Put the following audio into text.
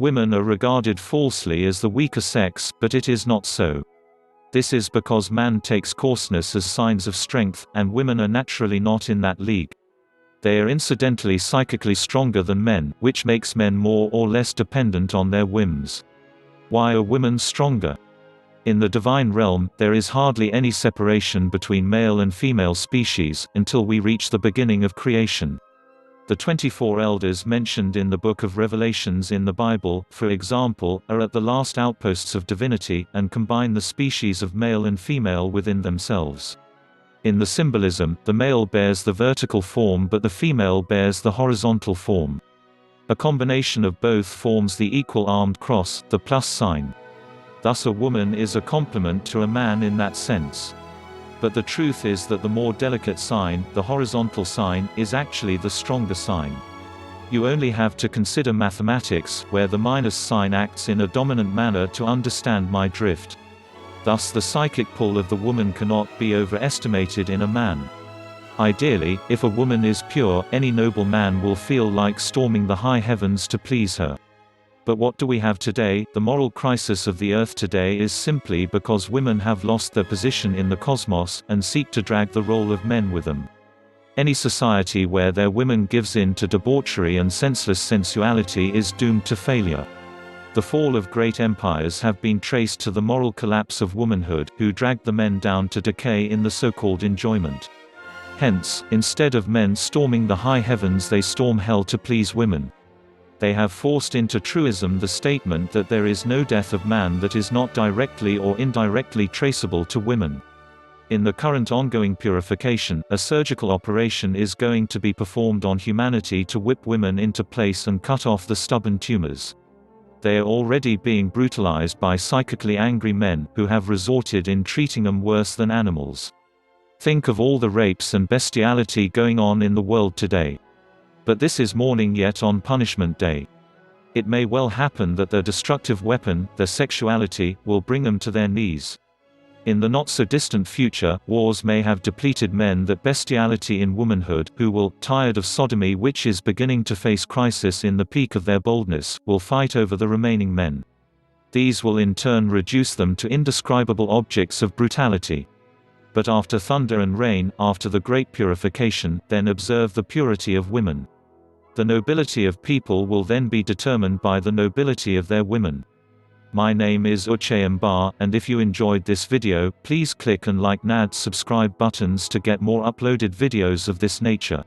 Women are regarded falsely as the weaker sex, but it is not so. This is because man takes coarseness as signs of strength, and women are naturally not in that league. They are incidentally psychically stronger than men, which makes men more or less dependent on their whims. Why are women stronger? In the divine realm, there is hardly any separation between male and female species, until we reach the beginning of creation. The 24 elders mentioned in the Book of Revelations in the Bible, for example, are at the last outposts of divinity, and combine the species of male and female within themselves. In the symbolism, the male bears the vertical form but the female bears the horizontal form. A combination of both forms the equal armed cross, the plus sign. Thus a woman is a complement to a man in that sense. But the truth is that the more delicate sign, the horizontal sign, is actually the stronger sign. You only have to consider mathematics, where the minus sign acts in a dominant manner to understand my drift. Thus the psychic pull of the woman cannot be overestimated in a man. Ideally, if a woman is pure, any noble man will feel like storming the high heavens to please her. But what do we have today? The moral crisis of the earth today is simply because women have lost their position in the cosmos, and seek to drag the role of men with them. Any society where their women gives in to debauchery and senseless sensuality is doomed to failure. The fall of great empires have been traced to the moral collapse of womanhood, who dragged the men down to decay in the so-called enjoyment. Hence, instead of men storming the high heavens, they storm hell to please women. They have forced into truism the statement that there is no death of man that is not directly or indirectly traceable to women. In the current ongoing purification, a surgical operation is going to be performed on humanity to whip women into place and cut off the stubborn tumors. They are already being brutalized by psychically angry men, who have resorted in treating them worse than animals. Think of all the rapes and bestiality going on in the world today. But this is morning yet on Punishment Day. It may well happen that their destructive weapon, their sexuality, will bring them to their knees. In the not-so-distant future, wars may have depleted men that bestiality in womanhood, who will, tired of sodomy which is beginning to face crisis in the peak of their boldness, will fight over the remaining men. These will in turn reduce them to indescribable objects of brutality. But after thunder and rain, after the great purification, then observe the purity of women. The nobility of people will then be determined by the nobility of their women. My name is Uche Mba, and if you enjoyed this video, please click and like and subscribe buttons to get more uploaded videos of this nature.